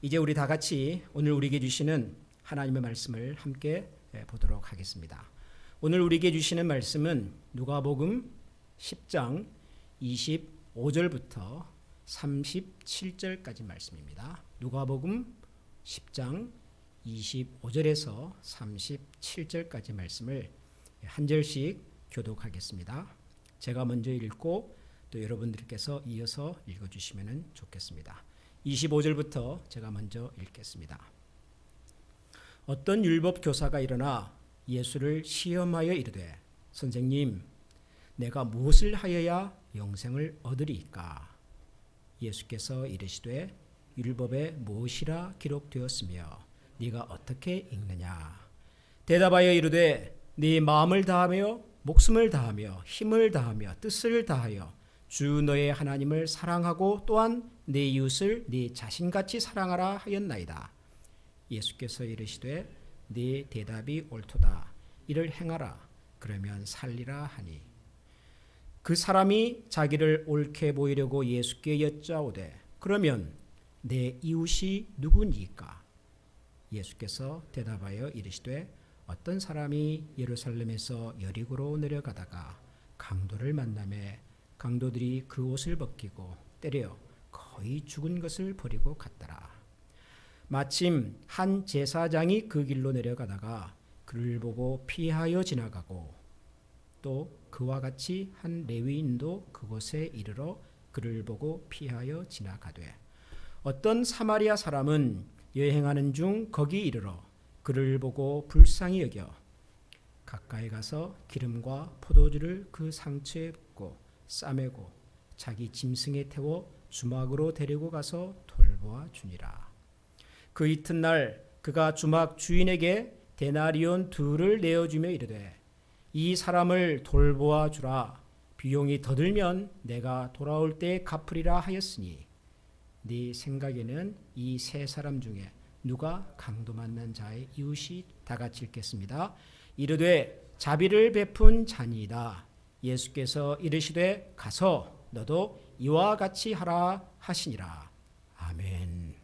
이제 우리 다 같이 오늘 우리에게 주시는 하나님의 말씀을 함께 보도록 하겠습니다. 오늘 우리에게 주시는 말씀은 누가복음 10장 25절부터 37절까지 말씀입니다. 누가복음 10장 25절에서 37절까지 말씀을 한 절씩 교독하겠습니다. 제가 먼저 읽고 또 여러분들께서 이어서 읽어주시면 좋겠습니다. 25절부터 제가 먼저 읽겠습니다. 어떤 율법 교사가 일어나 예수를 시험하여 이르되 선생님, 내가 무엇을 하여야 영생을 얻으리이까? 예수께서 이르시되 율법에 무엇이라 기록되었으며 네가 어떻게 읽느냐? 대답하여 이르되 네 마음을 다하며 목숨을 다하며 힘을 다하며 뜻을 다하여 주 너의 하나님을 사랑하고 또한 네 이웃을 네 자신같이 사랑하라 하였나이다. 예수께서 이르시되 네 대답이 옳도다. 이를 행하라. 그러면 살리라 하니 그 사람이 자기를 옳게 보이려고 예수께 여짜오되 그러면 내 이웃이 누구니까? 예수께서 대답하여 이르시되 어떤 사람이 예루살렘에서 여리고로 내려가다가 강도를 만나매 강도들이 그 옷을 벗기고 때려 거의 죽은 것을 버리고 갔더라. 마침 한 제사장이 그 길로 내려가다가 그를 보고 피하여 지나가고 또 그와 같이 한 레위인도 그곳에 이르러 그를 보고 피하여 지나가되 어떤 사마리아 사람은 여행하는 중 거기 이르러 그를 보고 불쌍히 여겨 가까이 가서 기름과 포도주를 그 상처에 붓고 싸매고 자기 짐승에 태워 주막으로 데리고 가서 돌보아 주니라. 그 이튿날 그가 주막 주인에게 데나리온 둘을 내어주며 이르되 이 사람을 돌보아 주라. 비용이 더 들면 내가 돌아올 때 갚으리라 하였으니 네 생각에는 이 세 사람 중에 누가 강도 만난 자의 이웃이? 다 같이 읽겠습니다. 이르되 자비를 베푼 자니이다. 예수께서 이르시되 가서 너도 이와 같이 하라 하시니라. 아멘.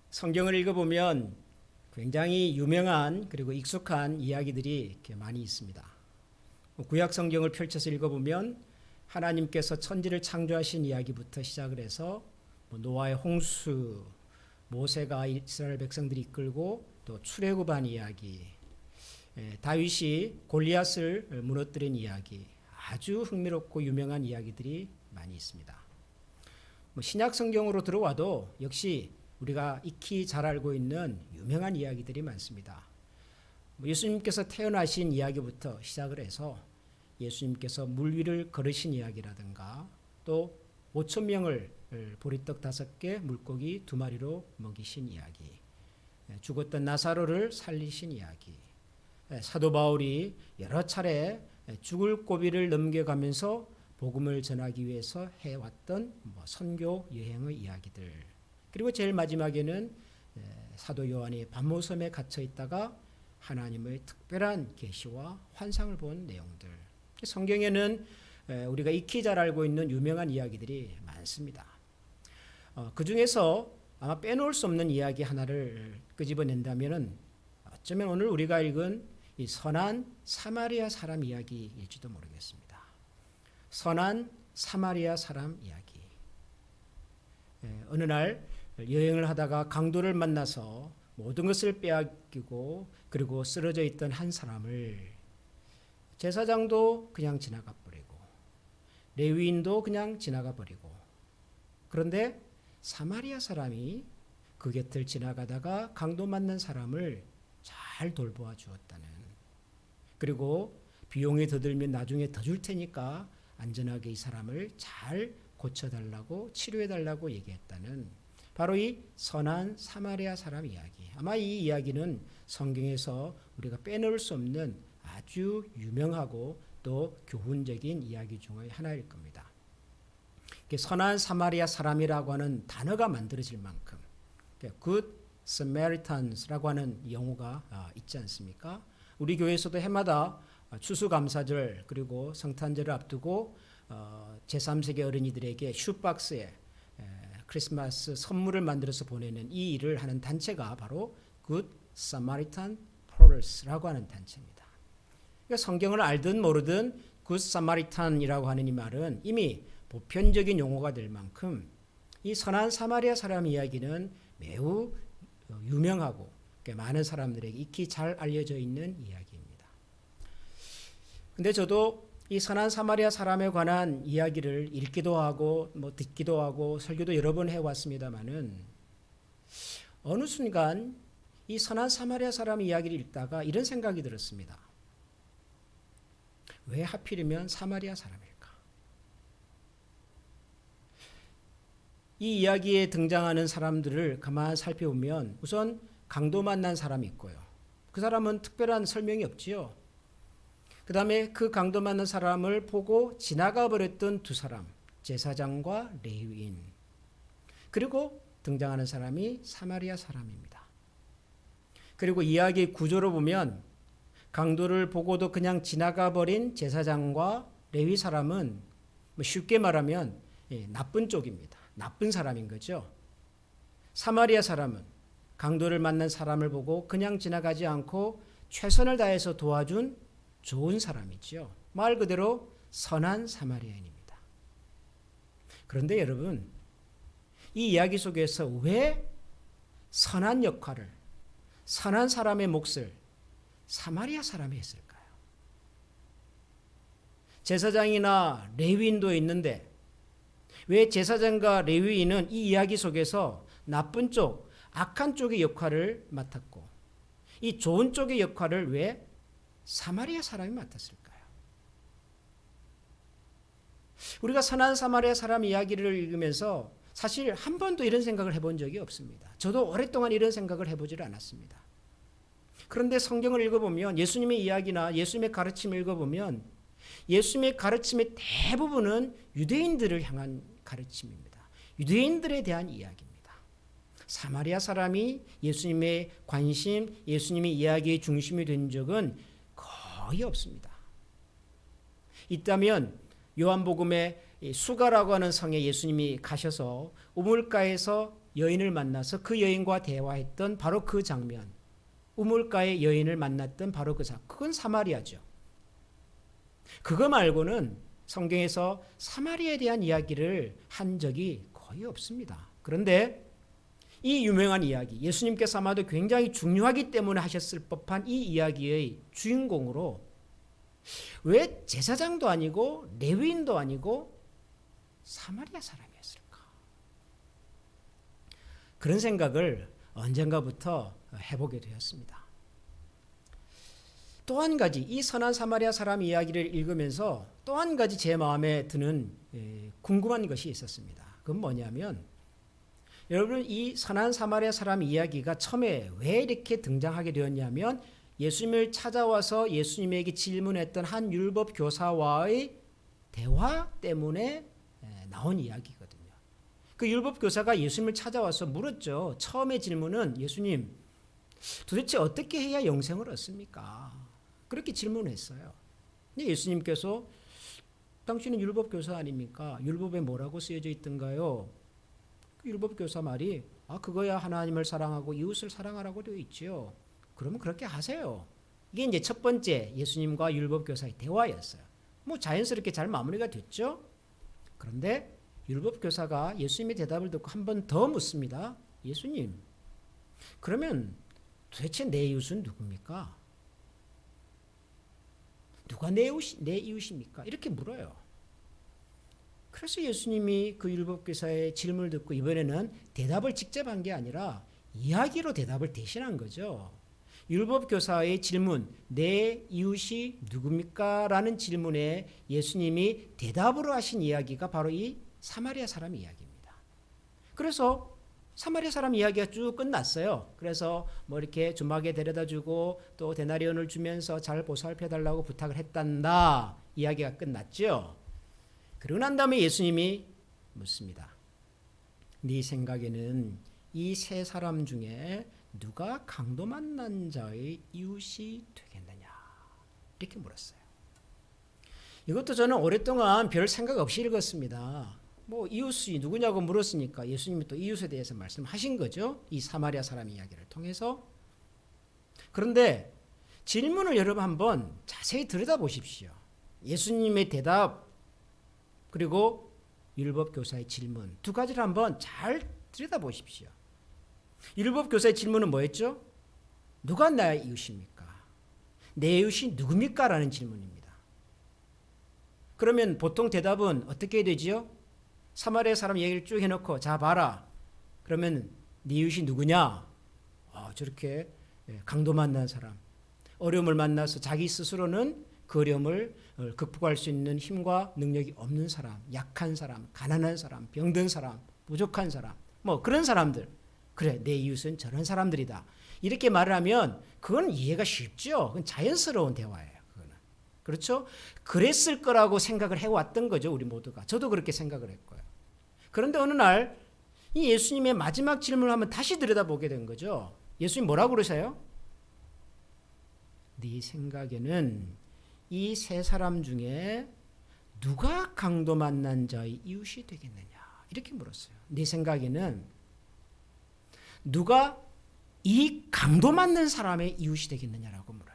성경을 읽어보면 굉장히 유명한 그리고 익숙한 이야기들이 이렇게 많이 있습니다. 구약 성경을 펼쳐서 읽어보면 하나님께서 천지를 창조하신 이야기부터 시작을 해서 노아의 홍수, 모세가 이스라엘 백성들이 이끌고 또 출애굽한 이야기, 다윗이 골리앗을 무너뜨린 이야기, 아주 흥미롭고 유명한 이야기들이 많이 있습니다. 신약 성경으로 들어와도 역시 우리가 익히 잘 알고 있는 유명한 이야기들이 많습니다. 예수님께서 태어나신 이야기부터 시작을 해서 예수님께서 물 위를 걸으신 이야기라든가 또 5천 명을 보리떡 5개 물고기 2마리로 먹이신 이야기, 죽었던 나사로를 살리신 이야기, 사도 바울이 여러 차례 죽을 고비를 넘겨가면서 복음을 전하기 위해서 해왔던 선교 여행의 이야기들, 그리고 제일 마지막에는 사도 요한이 반모섬에 갇혀 있다가 하나님의 특별한 계시와 환상을 본 내용들, 성경에는 우리가 익히 잘 알고 있는 유명한 이야기들이 많습니다. 그 중에서 아마 빼놓을 수 없는 이야기 하나를 끄집어낸다면 어쩌면 오늘 우리가 읽은 이 선한 사마리아 사람 이야기일지도 모르겠습니다. 선한 사마리아 사람 이야기. 어느 날 여행을 하다가 강도를 만나서 모든 것을 빼앗기고 그리고 쓰러져 있던 한 사람을 제사장도 그냥 지나가 버리고 레위인도 그냥 지나가 버리고, 그런데 사마리아 사람이 그 곁을 지나가다가 강도 만난 사람을 잘 돌보아 주었다는, 그리고 비용이 더 들면 나중에 더 줄 테니까 안전하게 이 사람을 잘 고쳐달라고 치료해달라고 얘기했다는, 바로 이 선한 사마리아 사람 이야기. 아마 이 이야기는 성경에서 우리가 빼놓을 수 없는 아주 유명하고 또 교훈적인 이야기 중의 하나일 겁니다. 선한 사마리아 사람이라고 하는 단어가 만들어질 만큼 Good Samaritans,라고 하는 용어가 있지 않습니까? 우리 교회에서도 해마다 추수감사절 그리고 성탄절을 앞두고 제3세계 어린이들에게 슈박스에 크리스마스 선물을 만들어서 보내는 이 일을 하는 단체가 바로 Good Samaritan Purse라고 하는 단체입니다. 그러니까 성경을 알든 모르든 Good Samaritan이라고 하는 이 말은 이미 보편적인 용어가 될 만큼 이 선한 사마리아 사람 이야기는 매우 유명하고 많은 사람들에게 익히 잘 알려져 있는 이야기입니다. 근데 저도 이 선한 사마리아 사람에 관한 이야기를 읽기도 하고 듣기도 하고 설교도 여러 번 해왔습니다마는 어느 순간 이 선한 사마리아 사람 이야기를 읽다가 이런 생각이 들었습니다. 왜 하필이면 사마리아 사람일까? 이 이야기에 등장하는 사람들을 가만히 살펴보면 우선 강도 만난 사람이 있고요. 그 사람은 특별한 설명이 없지요. 그 다음에 그 강도 만난 사람을 보고 지나가 버렸던 두 사람, 제사장과 레위인. 그리고 등장하는 사람이 사마리아 사람입니다. 그리고 이야기 구조로 보면 강도를 보고도 그냥 지나가 버린 제사장과 레위 사람은 쉽게 말하면 나쁜 쪽입니다. 나쁜 사람인 거죠. 사마리아 사람은 강도를 만난 사람을 보고 그냥 지나가지 않고 최선을 다해서 도와준 좋은 사람이죠. 말 그대로 선한 사마리아인입니다. 그런데 여러분, 이 이야기 속에서 왜 선한 역할을, 선한 사람의 몫을 사마리아 사람이 했을까요? 제사장이나 레위인도 있는데 왜 제사장과 레위인은 이 이야기 속에서 나쁜 쪽, 악한 쪽의 역할을 맡았고 이 좋은 쪽의 역할을 왜 사마리아 사람이 맡았을까요? 우리가 선한 사마리아 사람 이야기를 읽으면서 사실 한 번도 이런 생각을 해본 적이 없습니다. 저도 오랫동안 이런 생각을 해보지를 않았습니다. 그런데 성경을 읽어보면 예수님의 이야기나 예수님의 가르침을 읽어보면 예수님의 가르침의 대부분은 유대인들을 향한 가르침입니다. 유대인들에 대한 이야기입니다. 사마리아 사람이 예수님의 관심, 예수님의 이야기의 중심이 된 적은 거의 없습니다. 있다면 요한복음에 수가라고 하는 성에 예수님이 가셔서 우물가에서 여인을 만나서 그 여인과 대화했던 바로 그 장면, 우물가의 여인을 만났던 바로 그 장면, 그건 사마리아죠. 그거 말고는 성경에서 사마리아에 대한 이야기를 한 적이 거의 없습니다. 그런데 이 유명한 이야기, 예수님께서 아마도 굉장히 중요하기 때문에 하셨을 법한 이 이야기의 주인공으로 왜 제사장도 아니고 레위인도 아니고 사마리아 사람이었을까? 그런 생각을 언젠가부터 해보게 되었습니다. 또 한 가지, 이 선한 사마리아 사람 이야기를 읽으면서 또 한 가지 제 마음에 드는 궁금한 것이 있었습니다. 그건 뭐냐면 여러분, 이 선한 사마리아 사람 이야기가 처음에 왜 이렇게 등장하게 되었냐면 예수님을 찾아와서 예수님에게 질문했던 한 율법 교사와의 대화 때문에 나온 이야기거든요. 그 율법 교사가 예수님을 찾아와서 물었죠. 처음의 질문은 예수님, 도대체 어떻게 해야 영생을 얻습니까? 그렇게 질문했어요. 근데 예수님께서 당신은 율법 교사 아닙니까? 율법에 뭐라고 쓰여져 있던가요? 그 율법 교사 말이 그거야 하나님을 사랑하고 이웃을 사랑하라고 되어 있지요. 그러면 그렇게 하세요. 이게 이제 첫 번째 예수님과 율법 교사의 대화였어요. 자연스럽게 잘 마무리가 됐죠. 그런데 율법 교사가 예수님의 대답을 듣고 한 번 더 묻습니다. 예수님, 그러면 도대체 내 이웃은 누굽니까? 누가 내 이웃입니까? 이렇게 물어요. 그래서 예수님이 그 율법교사의 질문을 듣고 이번에는 대답을 직접 한 게 아니라 이야기로 대답을 대신한 거죠. 율법교사의 질문, 내 이웃이 누굽니까? 라는 질문에 예수님이 대답으로 하신 이야기가 바로 이 사마리아 사람 이야기입니다. 그래서 사마리아 사람 이야기가 쭉 끝났어요. 그래서 이렇게 주막에 데려다주고 또 데나리온을 주면서 잘 보살펴달라고 부탁을 했단다. 이야기가 끝났죠. 그러고 난 다음에 예수님이 묻습니다. 네 생각에는 이 세 사람 중에 누가 강도 만난 자의 이웃이 되겠느냐? 이렇게 물었어요. 이것도 저는 오랫동안 별 생각 없이 읽었습니다. 뭐 이웃이 누구냐고 물었으니까 예수님이 또 이웃에 대해서 말씀하신 거죠. 이 사마리아 사람 이야기를 통해서. 그런데 질문을 여러분 한번 자세히 들여다보십시오. 예수님의 대답 그리고 율법교사의 질문 두 가지를 한번 잘 들여다보십시오. 율법교사의 질문은 뭐였죠? 누가 나의 이웃입니까? 내 이웃이 누굽니까? 라는 질문입니다. 그러면 보통 대답은 어떻게 되지요? 사마리아 사람 얘기를 쭉 해놓고 자 봐라. 그러면 네 이웃이 누구냐? 저렇게 강도 만난 사람, 어려움을 만나서 자기 스스로는 그 어려움을 극복할 수 있는 힘과 능력이 없는 사람, 약한 사람, 가난한 사람, 병든 사람, 부족한 사람, 뭐 그런 사람들. 그래, 내 이웃은 저런 사람들이다. 이렇게 말을 하면 그건 이해가 쉽죠. 그건 자연스러운 대화예요. 그거는. 그렇죠? 그랬을 거라고 생각을 해왔던 거죠. 우리 모두가. 저도 그렇게 생각을 했고요. 그런데 어느 날 이 예수님의 마지막 질문을 한번 다시 들여다보게 된 거죠. 예수님 뭐라고 그러세요? 네 생각에는 이 세 사람 중에 누가 강도 만난 자의 이웃이 되겠느냐? 이렇게 물었어요. 네 생각에는 누가 이 강도 맞는 사람의 이웃이 되겠느냐라고 물어요.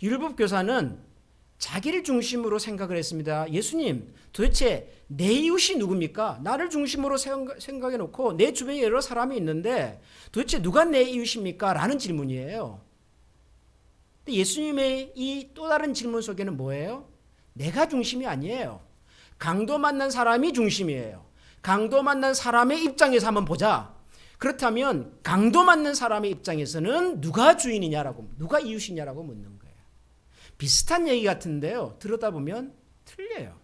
율법교사는 자기를 중심으로 생각을 했습니다. 예수님, 도대체 내 이웃이 누굽니까? 나를 중심으로 생각해 놓고 내 주변에 여러 사람이 있는데 도대체 누가 내 이웃입니까? 라는 질문이에요. 근데 예수님의 이 또 다른 질문 속에는 뭐예요? 내가 중심이 아니에요. 강도 만난 사람이 중심이에요. 강도 만난 사람의 입장에서 한번 보자. 그렇다면 강도 맞는 사람의 입장에서는 누가 주인이냐라고, 누가 이웃이냐라고 묻는 거예요. 비슷한 얘기 같은데요. 들여다보면 틀려요.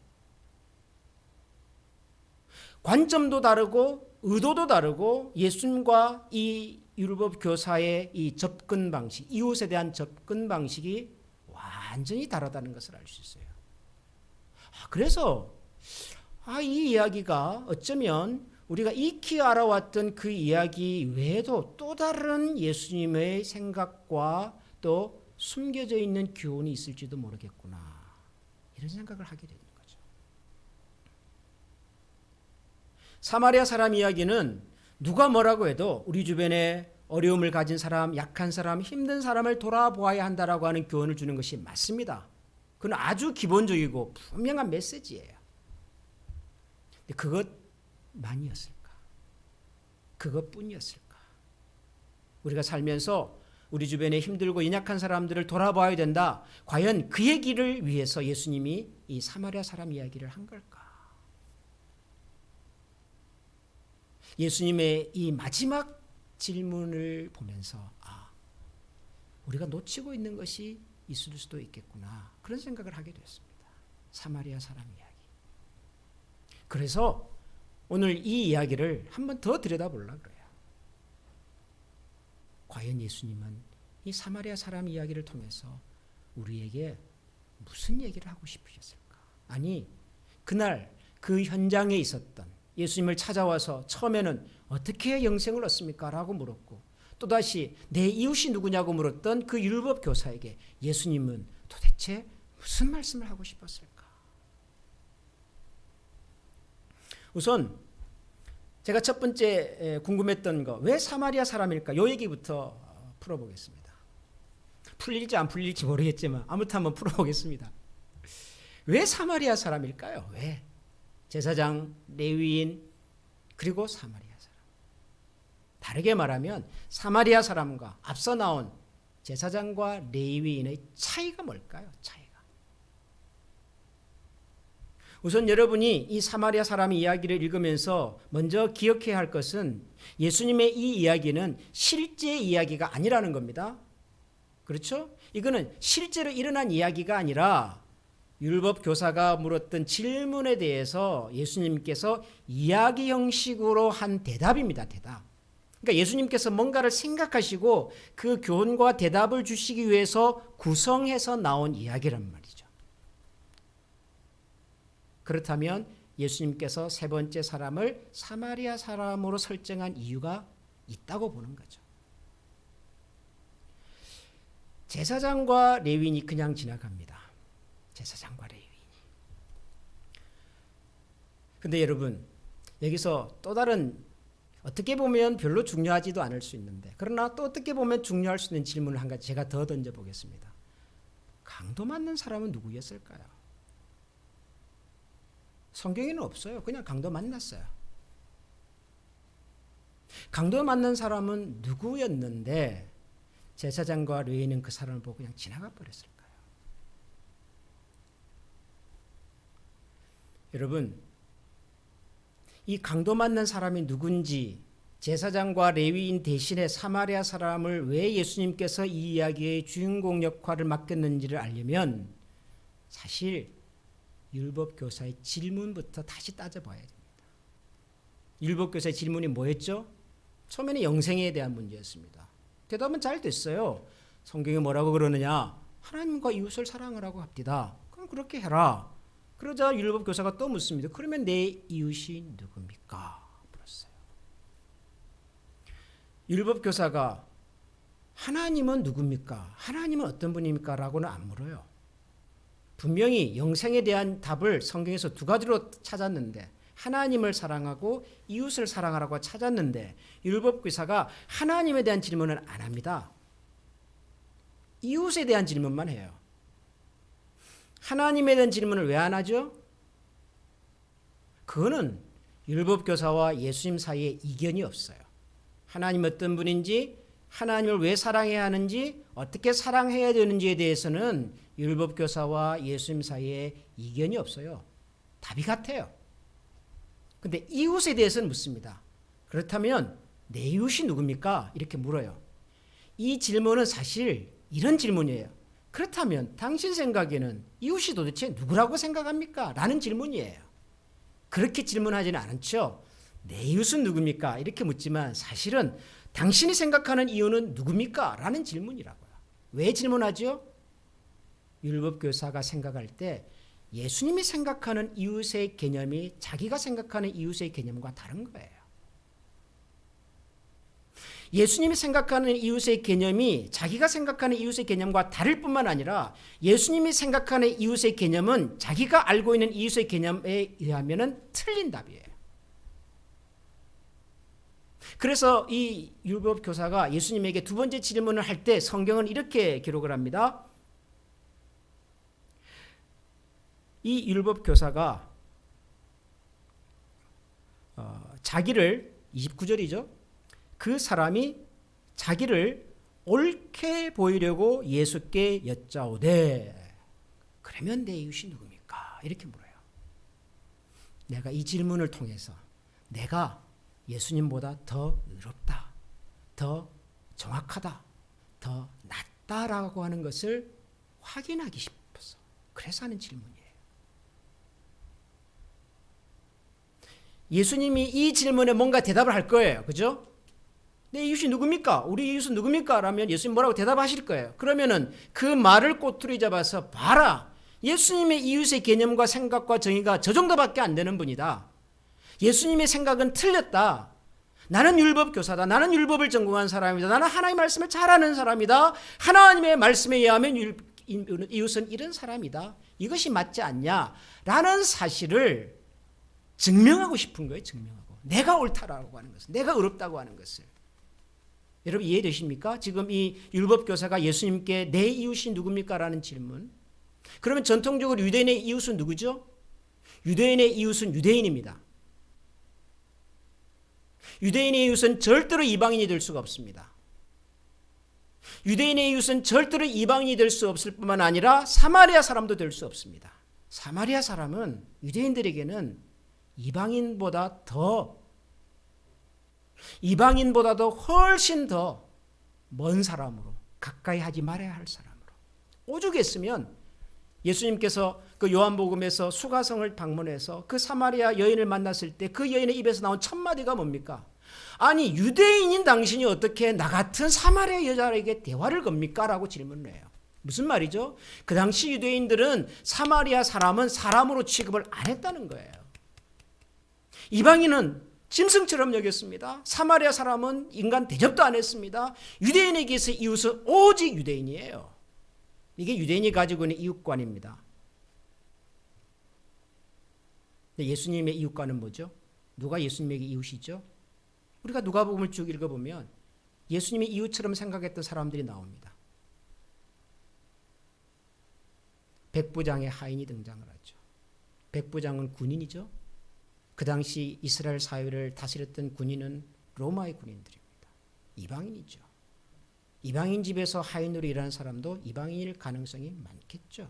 관점도 다르고 의도도 다르고 예수님과 이 율법 교사의 이 접근 방식, 이웃에 대한 접근 방식이 완전히 다르다는 것을 알 수 있어요. 그래서 이 이야기가 어쩌면 우리가 익히 알아왔던 그 이야기 외에도 또 다른 예수님의 생각과 또 숨겨져 있는 교훈이 있을지도 모르겠구나. 이런 생각을 하게 되는 거죠. 사마리아 사람 이야기는 누가 뭐라고 해도 우리 주변에 어려움을 가진 사람, 약한 사람, 힘든 사람을 돌아보아야 한다라고 하는 교훈을 주는 것이 맞습니다. 그건 아주 기본적이고 분명한 메시지예요. 근데 그것만이었을까? 그것뿐이었을까? 우리가 살면서 우리 주변에 힘들고 연약한 사람들을 돌아봐야 된다. 과연 그 얘기를 위해서 예수님이 이 사마리아 사람 이야기를 한 걸까? 예수님의 이 마지막 질문을 보면서 우리가 놓치고 있는 것이 있을 수도 있겠구나. 그런 생각을 하게 됐습니다. 사마리아 사람 이야기. 그래서 오늘 이 이야기를 한 번 더 들여다보려고 그래요. 과연 예수님은 이 사마리아 사람 이야기를 통해서 우리에게 무슨 얘기를 하고 싶으셨을까? 아니, 그날 그 현장에 있었던 예수님을 찾아와서 처음에는 어떻게 영생을 얻습니까? 라고 물었고 또다시 내 이웃이 누구냐고 물었던 그 율법 교사에게 예수님은 도대체 무슨 말씀을 하고 싶었을까? 우선 제가 첫 번째 궁금했던 거, 왜 사마리아 사람일까? 이 얘기부터 풀어보겠습니다. 풀릴지 안 풀릴지 모르겠지만 아무튼 한번 풀어보겠습니다. 왜 사마리아 사람일까요? 왜? 제사장, 레위인, 그리고 사마리아 사람. 다르게 말하면 사마리아 사람과 앞서 나온 제사장과 레위인의 차이가 뭘까요? 차이가. 우선 여러분이 이 사마리아 사람 이야기를 읽으면서 먼저 기억해야 할 것은 예수님의 이 이야기는 실제 이야기가 아니라는 겁니다. 그렇죠? 이거는 실제로 일어난 이야기가 아니라 율법 교사가 물었던 질문에 대해서 예수님께서 이야기 형식으로 한 대답입니다. 대답. 그러니까 예수님께서 뭔가를 생각하시고 그 교훈과 대답을 주시기 위해서 구성해서 나온 이야기란 말이죠. 그렇다면 예수님께서 세 번째 사람을 사마리아 사람으로 설정한 이유가 있다고 보는 거죠. 제사장과 레위인이 그냥 지나갑니다. 제사장과 레위인이. 근데 여러분, 여기서 또 다른 어떻게 보면 별로 중요하지도 않을 수 있는데 그러나 또 어떻게 보면 중요할 수 있는 질문을 한 가지 제가 더 던져보겠습니다. 강도 맞는 사람은 누구였을까요? 성경에는 없어요. 그냥 강도 만났어요. 강도 맞는 사람은 누구였는데 제사장과 레위인은 그 사람을 보고 그냥 지나가 버렸을까요? 여러분, 이 강도 맞는 사람이 누군지 제사장과 레위인 대신에 사마리아 사람을 왜 예수님께서 이 이야기의 주인공 역할을 맡겼는지를 알려면 사실 율법교사의 질문부터 다시 따져봐야 됩니다. 율법교사의 질문이 뭐였죠? 처음에는 영생에 대한 문제였습니다. 대답은 잘 됐어요. 성경이 뭐라고 그러느냐? 하나님과 이웃을 사랑하라고 합디다. 그럼 그렇게 해라. 그러자 율법교사가 또 묻습니다. 그러면 내 이웃이 누굽니까? 물었어요. 율법교사가 하나님은 누굽니까? 하나님은 어떤 분입니까? 라고는 안 물어요. 분명히 영생에 대한 답을 성경에서 두 가지로 찾았는데 하나님을 사랑하고 이웃을 사랑하라고 찾았는데 율법교사가 하나님에 대한 질문은 안 합니다. 이웃에 대한 질문만 해요. 하나님에 대한 질문을 왜 안 하죠? 그거는 율법교사와 예수님 사이에 이견이 없어요. 하나님 어떤 분인지, 하나님을 왜 사랑해야 하는지, 어떻게 사랑해야 되는지에 대해서는 율법교사와 예수님 사이에 이견이 없어요. 답이 같아요. 근데 이웃에 대해서는 묻습니다. 그렇다면 내 이웃이 누굽니까? 이렇게 물어요. 이 질문은 사실 이런 질문이에요. 그렇다면 당신 생각에는 이웃이 도대체 누구라고 생각합니까? 라는 질문이에요. 그렇게 질문하지는 않죠. 내 이웃은 누굽니까? 이렇게 묻지만 사실은 당신이 생각하는 이웃은 누굽니까? 라는 질문이라고요. 왜 질문하죠? 율법교사가 생각할 때 예수님이 생각하는 이웃의 개념이 자기가 생각하는 이웃의 개념과 다른 거예요. 예수님이 생각하는 이웃의 개념이 자기가 생각하는 이웃의 개념과 다를 뿐만 아니라 예수님이 생각하는 이웃의 개념은 자기가 알고 있는 이웃의 개념에 의하면 틀린 답이에요. 그래서 이 율법교사가 예수님에게 두 번째 질문을 할 때 성경은 이렇게 기록을 합니다. 이 율법교사가 자기를 29절이죠. 그 사람이 자기를 옳게 보이려고 예수께 여짜오되 그러면 내 이웃이 누굽니까? 이렇게 물어요. 내가 이 질문을 통해서 내가 예수님보다 더 의롭다, 더 정확하다, 더 낫다라고 하는 것을 확인하기 싶어서 그래서 하는 질문이에요. 예수님이 이 질문에 뭔가 대답을 할 거예요. 그죠? 내 이웃이 누굽니까? 우리 이웃은 누굽니까? 라면 예수님 뭐라고 대답하실 거예요. 그러면은 그 말을 꼬투리 잡아서 봐라. 예수님의 이웃의 개념과 생각과 정의가 저 정도밖에 안 되는 분이다. 예수님의 생각은 틀렸다. 나는 율법교사다. 나는 율법을 전공한 사람이다. 나는 하나님의 말씀을 잘 아는 사람이다. 하나님의 말씀에 의하면 이웃은 이런 사람이다. 이것이 맞지 않냐? 라는 사실을 증명하고 싶은 거예요. 증명하고. 내가 옳다라고 하는 것을. 내가 의롭다고 하는 것을. 여러분 이해되십니까? 지금 이 율법교사가 예수님께 내 이웃이 누굽니까? 라는 질문. 그러면 전통적으로 유대인의 이웃은 누구죠? 유대인의 이웃은 유대인입니다. 유대인의 이웃은 절대로 이방인이 될 수가 없습니다. 유대인의 이웃은 절대로 이방인이 될 수 없을 뿐만 아니라 사마리아 사람도 될 수 없습니다. 사마리아 사람은 유대인들에게는 이방인보다도 훨씬 더 먼 사람으로 가까이 하지 말아야 할 사람으로 오죽했으면 예수님께서 그 요한복음에서 수가성을 방문해서 그 사마리아 여인을 만났을 때 그 여인의 입에서 나온 첫 마디가 뭡니까? 아니 유대인인 당신이 어떻게 나 같은 사마리아 여자에게 대화를 겁니까? 라고 질문을 해요. 무슨 말이죠? 그 당시 유대인들은 사마리아 사람은 사람으로 취급을 안 했다는 거예요. 이방인은 짐승처럼 여겼습니다. 사마리아 사람은 인간 대접도 안 했습니다. 유대인에게서 이웃은 오직 유대인이에요. 이게 유대인이 가지고 있는 이웃관입니다. 근데 예수님의 이웃과는 뭐죠? 누가 예수님에게 이웃이죠? 우리가 누가복음을 쭉 읽어보면 예수님의 이웃처럼 생각했던 사람들이 나옵니다. 백부장의 하인이 등장을 하죠. 백부장은 군인이죠. 그 당시 이스라엘 사회를 다스렸던 군인은 로마의 군인들입니다. 이방인이죠. 이방인 집에서 하인으로 일하는 사람도 이방인일 가능성이 많겠죠.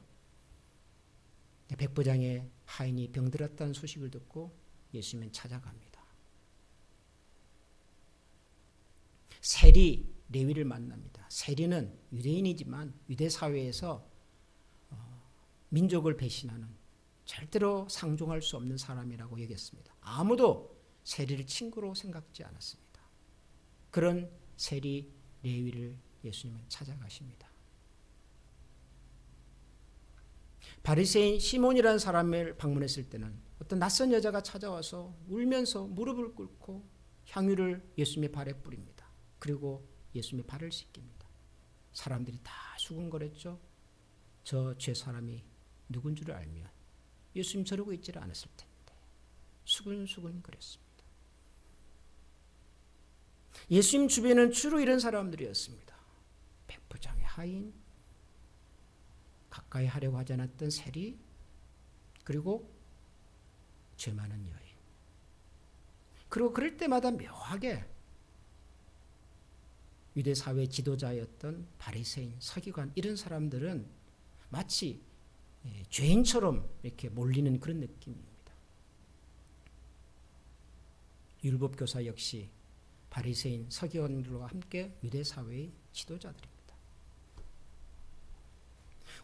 백부장의 하인이 병들었다는 소식을 듣고 예수님은 찾아갑니다. 세리 레위를 만납니다. 세리는 유대인이지만 유대 사회에서 민족을 배신하는 절대로 상종할 수 없는 사람이라고 여겼습니다. 아무도 세리를 친구로 생각지 않았습니다. 그런 세리 레위를 예수님은 찾아가십니다. 바리새인 시몬이라는 사람을 방문했을 때는 어떤 낯선 여자가 찾아와서 울면서 무릎을 꿇고 향유를 예수님의 발에 뿌립니다. 그리고 예수님의 발을 씻깁니다. 사람들이 다 수군거렸죠. 저 죄 사람이 누군 줄 알면 예수님 저러고 있지를 않았을 텐데 수근수근 거렸습니다. 예수님 주변에는 주로 이런 사람들이었습니다. 백부장의 하인, 가까이 하려고 하지 않았던 세리, 그리고 죄 많은 여인. 그리고 그럴 때마다 묘하게 유대 사회 지도자였던 바리새인, 서기관 이런 사람들은 마치 죄인처럼 이렇게 몰리는 그런 느낌입니다. 율법교사 역시 바리새인, 서기관들과 함께 유대 사회의 지도자들입니다.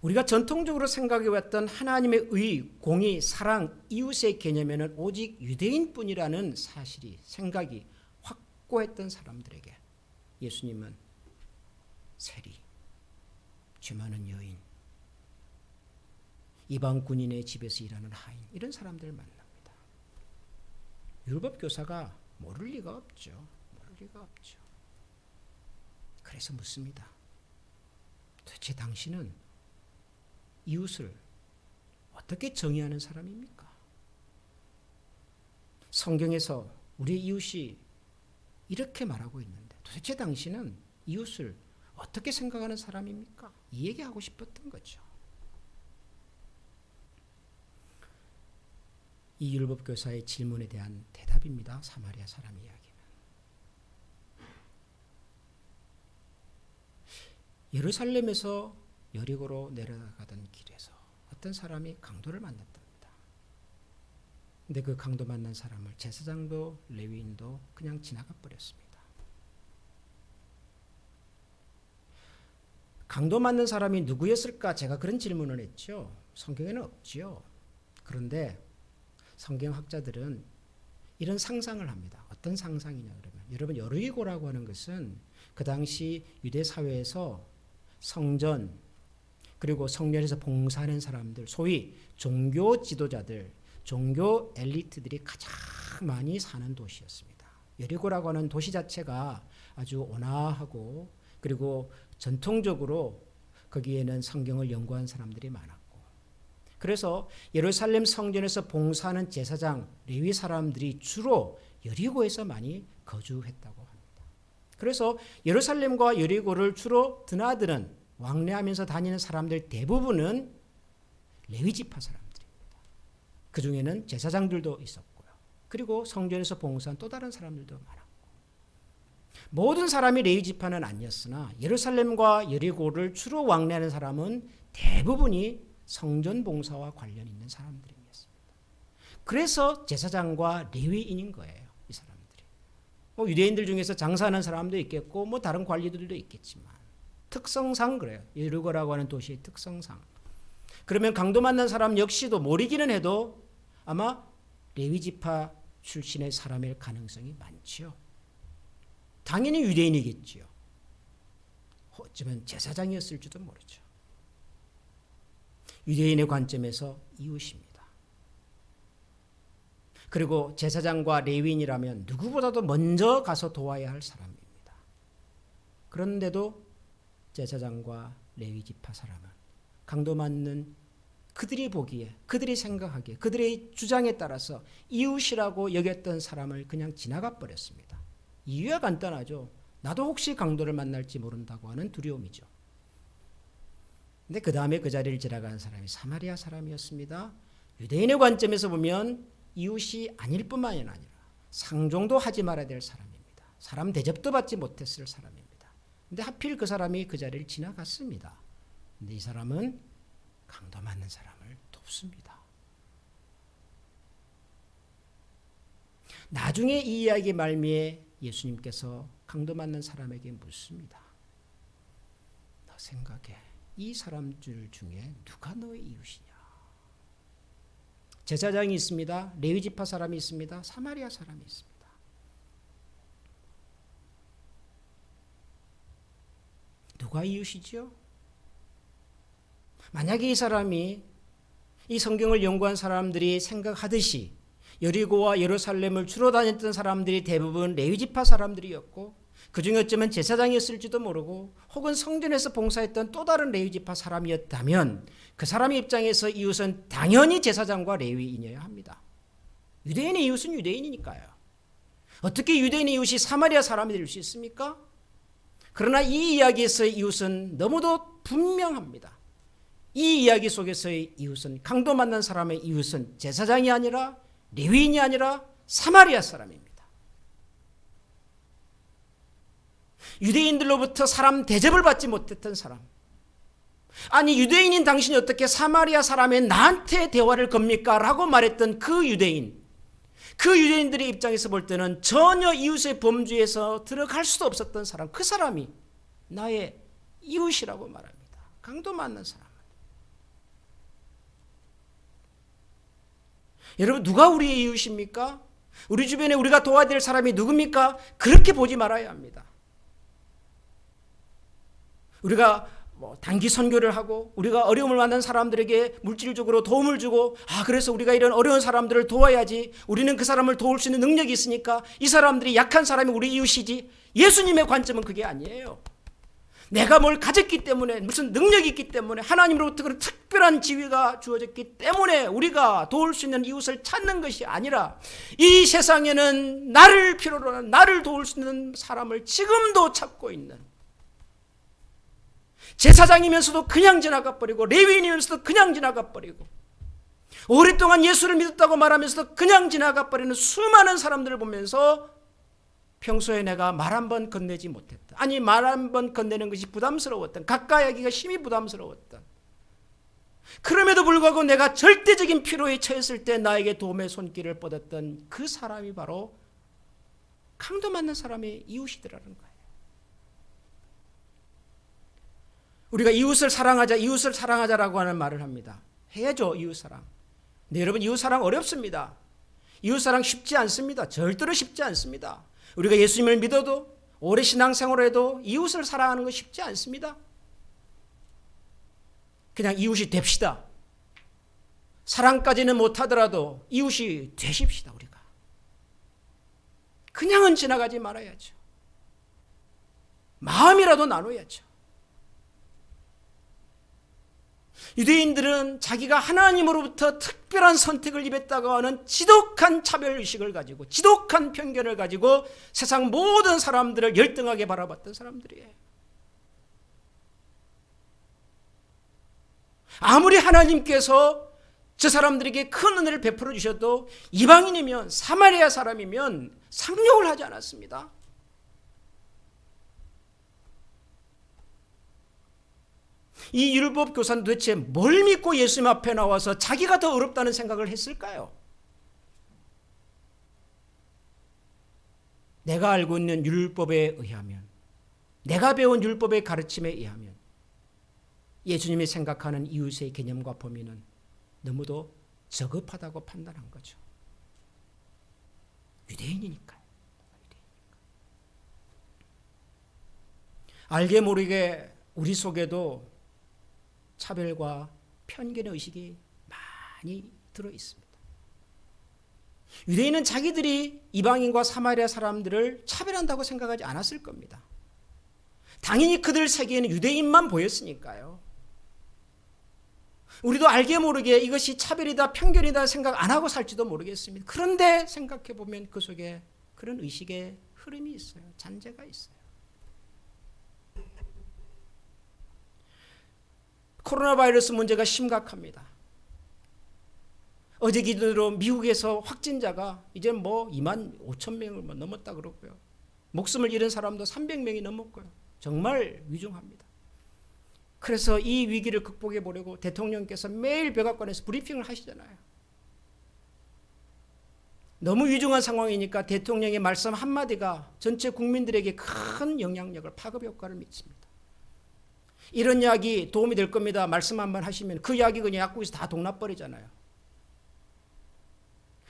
우리가 전통적으로 생각해왔던 하나님의 의, 공의, 사랑, 이웃의 개념에는 오직 유대인뿐이라는 사실이, 생각이 확고했던 사람들에게 예수님은 세리, 죄 많은 여인, 이방 군인의 집에서 일하는 하인 이런 사람들을 만납니다. 율법교사가 모를 리가 없죠. 모를 리가 없죠. 그래서 묻습니다. 도대체 당신은 이웃을 어떻게 정의하는 사람입니까? 성경에서 우리의 이웃이 이렇게 말하고 있는데 도대체 당신은 이웃을 어떻게 생각하는 사람입니까? 이 얘기하고 싶었던 거죠. 이 율법교사의 질문에 대한 대답입니다. 사마리아 사람 이야기는. 예루살렘에서 여리고로 내려가던 길에서 어떤 사람이 강도를 만났답니다. 근데 그 강도 만난 사람을 제사장도 레위인도 그냥 지나가 버렸습니다. 강도 맞는 사람이 누구였을까? 제가 그런 질문을 했죠. 성경에는 없지요. 그런데 성경학자들은 이런 상상을 합니다. 어떤 상상이냐 그러면 여러분 여리고라고 하는 것은 그 당시 유대 사회에서 성전 그리고 성전에서 봉사하는 사람들, 소위 종교 지도자들, 종교 엘리트들이 가장 많이 사는 도시였습니다. 여리고라고 하는 도시 자체가 아주 온화하고 그리고 전통적으로 거기에는 성경을 연구한 사람들이 많았고 그래서 예루살렘 성전에서 봉사하는 제사장, 레위 사람들이 주로 여리고에서 많이 거주했다고 합니다. 그래서 예루살렘과 여리고를 주로 드나드는 왕래하면서 다니는 사람들 대부분은 레위 지파 사람들입니다. 그 중에는 제사장들도 있었고요. 그리고 성전에서 봉사한 또 다른 사람들도 많았고 모든 사람이 레위 지파는 아니었으나 예루살렘과 여리고를 주로 왕래하는 사람은 대부분이 성전 봉사와 관련 있는 사람들이었습니다. 그래서 제사장과 레위인인 거예요. 이 사람들이. 유대인들 중에서 장사하는 사람도 있겠고 다른 관리들도 있겠지만 특성상 그래요. 여리고라고 하는 도시의 특성상. 그러면 강도 만난 사람 역시도 모르기는 해도 아마 레위 지파 출신의 사람일 가능성이 많죠. 당연히 유대인이겠지요. 어쩌면 제사장이었을지도 모르죠. 유대인의 관점에서 이웃입니다. 그리고 제사장과 레위인이라면 누구보다도 먼저 가서 도와야 할 사람입니다. 그런데도 제사장과 레위 지파 사람은 강도 맞는 그들이 보기에, 그들이 생각하기에, 그들의 주장에 따라서 이웃이라고 여겼던 사람을 그냥 지나가 버렸습니다. 이유가 간단하죠. 나도 혹시 강도를 만날지 모른다고 하는 두려움이죠. 근데 그 다음에 그 자리를 지나간 사람이 사마리아 사람이었습니다. 유대인의 관점에서 보면 이웃이 아닐 뿐만이 아니라 상종도 하지 말아야 될 사람입니다. 사람 대접도 받지 못했을 사람입니다. 근데 하필 그 사람이 그 자리를 지나갔습니다. 근데 이 사람은 강도 맞는 사람을 돕습니다. 나중에 이 이야기 말미에 예수님께서 강도 맞는 사람에게 묻습니다. 너 생각해. 이 사람들 중에 누가 너의 이웃이냐? 제사장이 있습니다. 레위 지파 사람이 있습니다. 사마리아 사람이 있습니다. 누가 이웃이죠? 만약에 이 사람이 이 성경을 연구한 사람들이 생각하듯이 여리고와 예루살렘을 주로 다녔던 사람들이 대부분 레위 지파 사람들이었고 그중에 어쩌면 제사장이었을지도 모르고 혹은 성전에서 봉사했던 또 다른 레위 지파 사람이었다면 그 사람의 입장에서 이웃은 당연히 제사장과 레위인이어야 합니다. 유대인의 이웃은 유대인이니까요. 어떻게 유대인의 이웃이 사마리아 사람이 될 수 있습니까? 그러나 이 이야기에서의 이웃은 너무도 분명합니다. 이 이야기 속에서의 이웃은, 강도 만난 사람의 이웃은 제사장이 아니라 레위인이 아니라 사마리아 사람입니다. 유대인들로부터 사람 대접을 받지 못했던 사람. 아니 유대인인 당신이 어떻게 사마리아 사람의 나한테 대화를 겁니까? 라고 말했던 그 유대인. 그 유대인들의 입장에서 볼 때는 전혀 이웃의 범주에서 들어갈 수도 없었던 사람. 그 사람이 나의 이웃이라고 말합니다. 강도 맞는 사람. 여러분 누가 우리의 이웃입니까? 우리 주변에 우리가 도와야 될 사람이 누굽니까? 그렇게 보지 말아야 합니다. 우리가 단기 선교를 하고 우리가 어려움을 만난 사람들에게 물질적으로 도움을 주고 그래서 우리가 이런 어려운 사람들을 도와야지, 우리는 그 사람을 도울 수 있는 능력이 있으니까 이 사람들이 약한 사람이 우리 이웃이지. 예수님의 관점은 그게 아니에요. 내가 뭘 가졌기 때문에, 무슨 능력이 있기 때문에, 하나님으로부터 그런 특별한 지위가 주어졌기 때문에 우리가 도울 수 있는 이웃을 찾는 것이 아니라 이 세상에는 나를 필요로 하는, 나를 도울 수 있는 사람을 지금도 찾고 있는, 제사장이면서도 그냥 지나가버리고 레위인이면서도 그냥 지나가버리고 오랫동안 예수를 믿었다고 말하면서도 그냥 지나가버리는 수많은 사람들을 보면서 평소에 내가 말 한 번 건네지 못했다. 아니 말 한 번 건네는 것이 부담스러웠던, 가까이 하기가 심히 부담스러웠던, 그럼에도 불구하고 내가 절대적인 필요에 처했을 때 나에게 도움의 손길을 뻗었던 그 사람이 바로 강도 맞는 사람의 이웃이더라는 거예요. 우리가 이웃을 사랑하자라고 하는 말을 합니다. 해야죠, 이웃사랑. 근데 여러분, 이웃사랑 어렵습니다. 이웃사랑 쉽지 않습니다. 절대로 쉽지 않습니다. 우리가 예수님을 믿어도, 오래 신앙생활을 해도 이웃을 사랑하는 거 쉽지 않습니다. 그냥 이웃이 됩시다. 사랑까지는 못하더라도 이웃이 되십시다, 우리가. 그냥은 지나가지 말아야죠. 마음이라도 나눠야죠. 유대인들은 자기가 하나님으로부터 특별한 선택을 입었다고 하는 지독한 차별의식을 가지고, 지독한 편견을 가지고 세상 모든 사람들을 열등하게 바라봤던 사람들이에요. 아무리 하나님께서 저 사람들에게 큰 은혜를 베풀어 주셔도 이방인이면, 사마리아 사람이면 상용을 하지 않았습니다. 이 율법 교사는 도대체 뭘 믿고 예수님 앞에 나와서 자기가 더 어렵다는 생각을 했을까요? 내가 알고 있는 율법에 의하면, 내가 배운 율법의 가르침에 의하면 예수님이 생각하는 이웃의 개념과 범위는 너무도 저급하다고 판단한 거죠. 유대인이니까요. 알게 모르게 우리 속에도 차별과 편견의 의식이 많이 들어 있습니다. 유대인은 자기들이 이방인과 사마리아 사람들을 차별한다고 생각하지 않았을 겁니다. 당연히 그들 세계에는 유대인만 보였으니까요. 우리도 알게 모르게 이것이 차별이다, 편견이다 생각 안 하고 살지도 모르겠습니다. 그런데 생각해 보면 그 속에 그런 의식의 흐름이 있어요. 잔재가 있어요. 코로나 바이러스 문제가 심각합니다. 어제 기준으로 미국에서 확진자가 이제 2만 5천 명을 넘었다 그러고요. 목숨을 잃은 사람도 300명이 넘었고요. 정말 위중합니다. 그래서 이 위기를 극복해 보려고 대통령께서 매일 백악관에서 브리핑을 하시잖아요. 너무 위중한 상황이니까 대통령의 말씀 한마디가 전체 국민들에게 큰 영향력을, 파급 효과를 미칩니다. 이런 이야기 도움이 될 겁니다. 말씀 한번 하시면 그 이야기 그냥 약국에서 다 동납버리잖아요.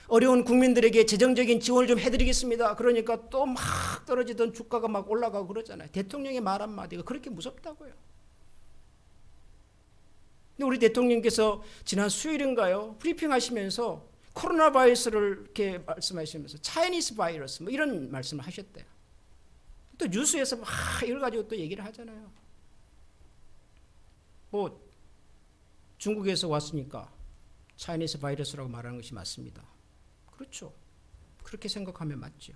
어려운 국민들에게 재정적인 지원을 좀 해드리겠습니다. 그러니까 또 막 떨어지던 주가가 막 올라가고 그러잖아요. 대통령의 말 한마디가 그렇게 무섭다고요. 근데 우리 대통령께서 지난 수요일인가요? 브리핑 하시면서 코로나 바이러스를 이렇게 말씀하시면서 차이니스 바이러스 이런 말씀을 하셨대요. 또 뉴스에서 막 이걸 가지고 또 얘기를 하잖아요. 중국에서 왔으니까 차이니스 바이러스라고 말하는 것이 맞습니다. 그렇죠. 그렇게 생각하면 맞죠.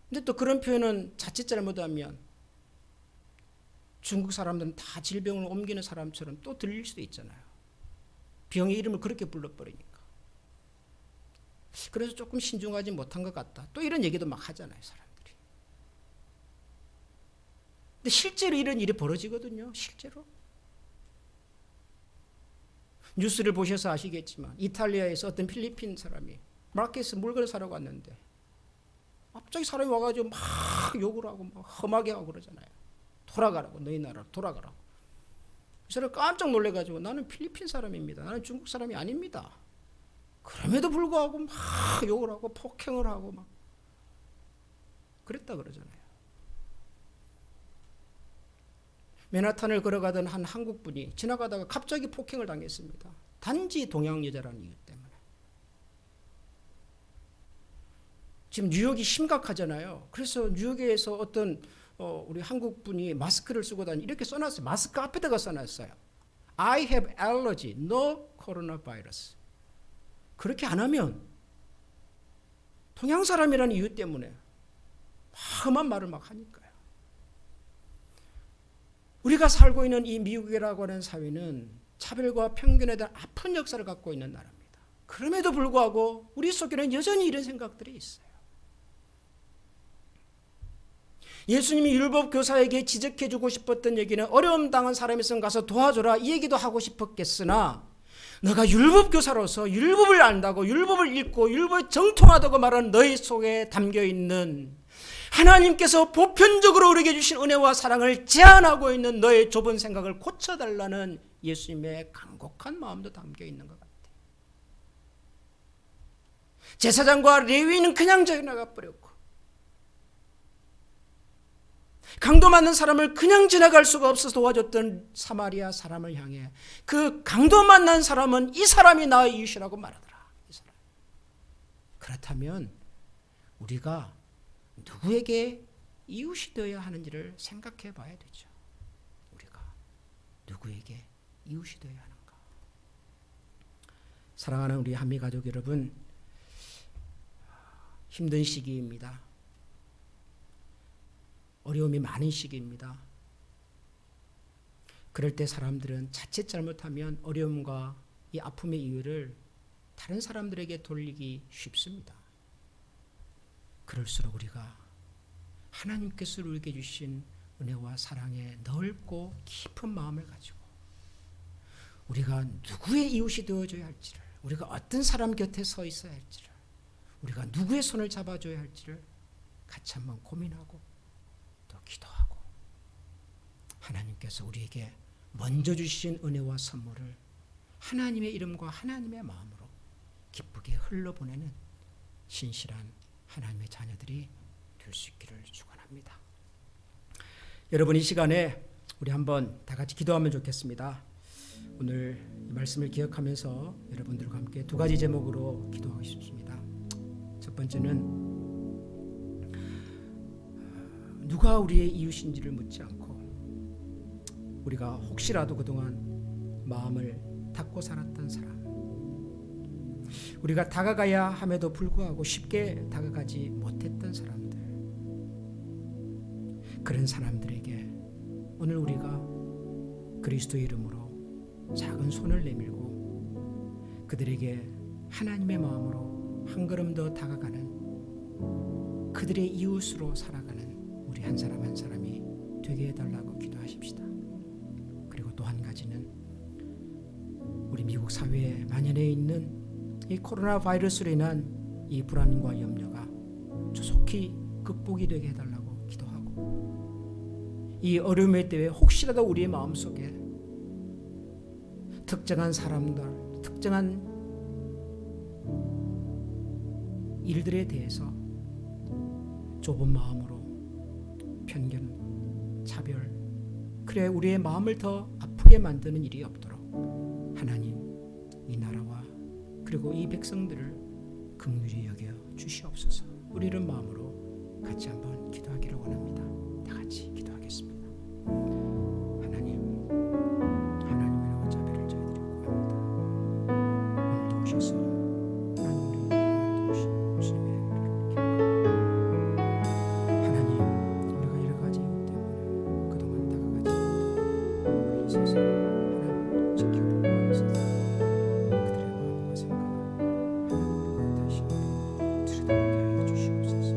근데 또 그런 표현은 자칫 잘못하면 중국 사람들은 다 질병을 옮기는 사람처럼 또 들릴 수도 있잖아요. 병의 이름을 그렇게 불러버리니까. 그래서 조금 신중하지 못한 것 같다. 또 이런 얘기도 막 하잖아요, 사람들이. 근데 실제로 이런 일이 벌어지거든요, 실제로. 뉴스를 보셔서 아시겠지만 이탈리아에서 어떤 필리핀 사람이 마켓에서 물건을 사러 갔는데 갑자기 사람이 와가지고 막 욕을 하고 막 험하게 하고 그러잖아요. 돌아가라고, 너희 나라로 돌아가라고. 그 사람이 깜짝 놀래가지고 나는 필리핀 사람입니다. 나는 중국 사람이 아닙니다. 그럼에도 불구하고 막 욕을 하고 폭행을 하고 막 그랬다 그러잖아요. 맨하탄을 걸어가던 한 한국분이 지나가다가 갑자기 폭행을 당했습니다. 단지 동양 여자라는 이유 때문에. 지금 뉴욕이 심각하잖아요. 그래서 뉴욕에서 어떤 우리 한국분이 마스크를 쓰고 다니 이렇게 써놨어요. 마스크 앞에다가 써놨어요. I have allergy, no coronavirus. 그렇게 안 하면 동양 사람이라는 이유 때문에 험한 말을 막 하니까요. 우리가 살고 있는 이 미국이라고 하는 사회는 차별과 편견에 대한 아픈 역사를 갖고 있는 나라입니다. 그럼에도 불구하고 우리 속에는 여전히 이런 생각들이 있어요. 예수님이 율법 교사에게 지적해주고 싶었던 얘기는 어려움 당한 사람이 있으면 가서 도와줘라 이 얘기도 하고 싶었겠으나 너가 율법 교사로서 율법을 안다고 율법을 읽고 율법에 정통하다고 말하는 너희 속에 담겨있는 하나님께서 보편적으로 우리에게 주신 은혜와 사랑을 제한하고 있는 너의 좁은 생각을 고쳐달라는 예수님의 간곡한 마음도 담겨있는 것 같아요. 제사장과 레위인은 그냥 지나가 버렸고 강도 맞는 사람을 그냥 지나갈 수가 없어서 도와줬던 사마리아 사람을 향해 그 강도 만난 사람은 이 사람이 나의 이웃이라고 말하더라. 이 사람. 그렇다면 우리가 누구에게 이웃이 되어야 하는지를 생각해 봐야 되죠. 우리가 누구에게 이웃이 되어야 하는가. 사랑하는 우리 한미 가족 여러분, 힘든 시기입니다. 어려움이 많은 시기입니다. 그럴 때 사람들은 자칫 잘못하면 어려움과 이 아픔의 이유를 다른 사람들에게 돌리기 쉽습니다. 그럴수록 우리가 하나님께서 우리에게 주신 은혜와 사랑에 넓고 깊은 마음을 가지고 우리가 누구의 이웃이 되어줘야 할지를, 우리가 어떤 사람 곁에 서 있어야 할지를, 우리가 누구의 손을 잡아줘야 할지를 같이 한번 고민하고 또 기도하고 하나님께서 우리에게 먼저 주신 은혜와 선물을 하나님의 이름과 하나님의 마음으로 기쁘게 흘러보내는 신실한 하나님의 자녀들이 될 수 있기를 축원합니다. 여러분, 이 시간에 우리 한번 다 같이 기도하면 좋겠습니다. 오늘 이 말씀을 기억하면서 여러분들과 함께 두 가지 제목으로 기도하고 싶습니다. 첫 번째는 누가 우리의 이웃인지를 묻지 않고 우리가 혹시라도 그동안 마음을 닫고 살았던 사람, 우리가 다가가야 함에도 불구하고 쉽게 다가가지 못했던 사람들, 그런 사람들에게 오늘 우리가 그리스도의 이름으로 작은 손을 내밀고 그들에게 하나님의 마음으로 한 걸음 더 다가가는, 그들의 이웃으로 살아가는 우리 한 사람 한 사람이 되게 해달라고 기도하십시다. 그리고 또 한 가지는 우리 미국 사회에 만연해 있는 이 코로나 바이러스로 인한 이 불안과 염려가 조속히 극복이 되게 해달라고 기도하고, 이 어려움의 때에 혹시라도 우리의 마음속에 특정한 사람들, 특정한 일들에 대해서 좁은 마음으로 편견, 차별, 그래 우리의 마음을 더 아프게 만드는 일이 없도록 하나님 이 나라와 그리고 이 백성들을 긍휼히 여겨 주시옵소서. 우리 이런 마음으로 같이 한번 기도하기를 원합니다. 다 같이 기도하겠습니다. 하나님이라고 자비를 저희들이 구합니다. 오늘도 오셔서 하나님 우리 주님의 은혜를 기억하고, 하나님 우리가 여러 가지 이유 때문에 그동안 다가가지 못하고 우리 세상 하나님 지켜보고 있어서 그들의 마음과 생각을 하나님과 다시 들여다보게 하여 주시옵소서.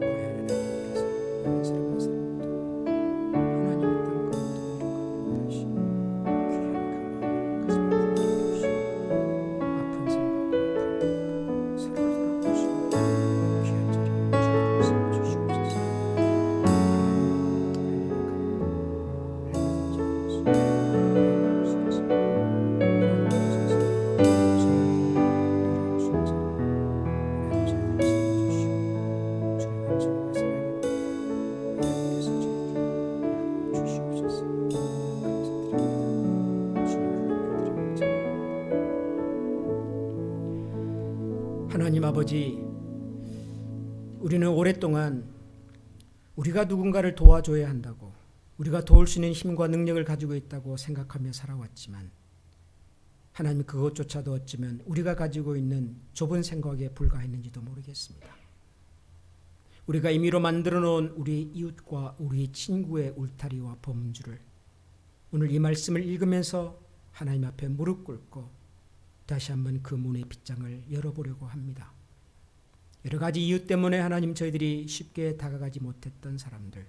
과연 하나님께서 많은 사람 한 사람도 하나님의 땅 가운데 다시 귀한 그 마음을 가슴에 품게 해주시고 아픈 생각과 아픔 서로 돌아보시고 귀한 자리에 주님을 세워주시옵소서. 하나님 아버지, 우리는 오랫동안 우리가 누군가를 도와줘야 한다고, 우리가 도울 수 있는 힘과 능력을 가지고 있다고 생각하며 살아왔지만 하나님 그것조차도 어쩌면 우리가 가지고 있는 좁은 생각에 불과했는지도 모르겠습니다. 우리가 임의로 만들어 놓은 우리 이웃과 우리 친구의 울타리와 범주를 오늘 이 말씀을 읽으면서 하나님 앞에 무릎 꿇고 다시 한번 그 문의 빗장을 열어보려고 합니다. 여러 가지 이유 때문에 하나님 저희들이 쉽게 다가가지 못했던 사람들,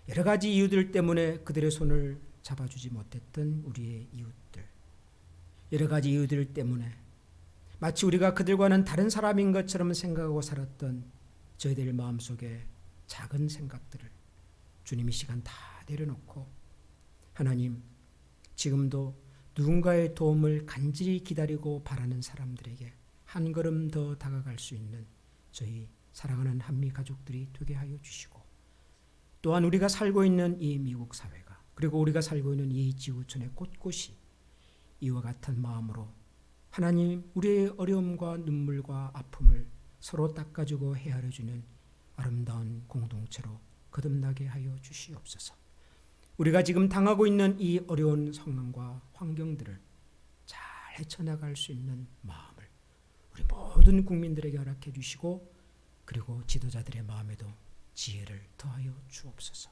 여러 가지 이유들 때문에 그들의 손을 잡아주지 못했던 우리의 이웃들, 여러 가지 이유들 때문에 마치 우리가 그들과는 다른 사람인 것처럼 생각하고 살았던 저희들 마음속에 작은 생각들을 주님 이 시간 다 내려놓고 하나님 지금도 누군가의 도움을 간절히 기다리고 바라는 사람들에게 한 걸음 더 다가갈 수 있는 저희 사랑하는 한미 가족들이 되게 하여 주시고, 또한 우리가 살고 있는 이 미국 사회가, 그리고 우리가 살고 있는 이 지구촌의 곳곳이 이와 같은 마음으로 하나님 우리의 어려움과 눈물과 아픔을 서로 닦아주고 헤아려주는 아름다운 공동체로 거듭나게 하여 주시옵소서. 우리가 지금 당하고 있는 이 어려운 상황과 환경들을 잘 헤쳐나갈 수 있는 마음을 우리 모든 국민들에게 허락해 주시고, 그리고 지도자들의 마음에도 지혜를 더하여 주옵소서.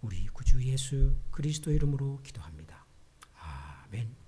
우리 구주 예수 그리스도 이름으로 기도합니다. 아멘.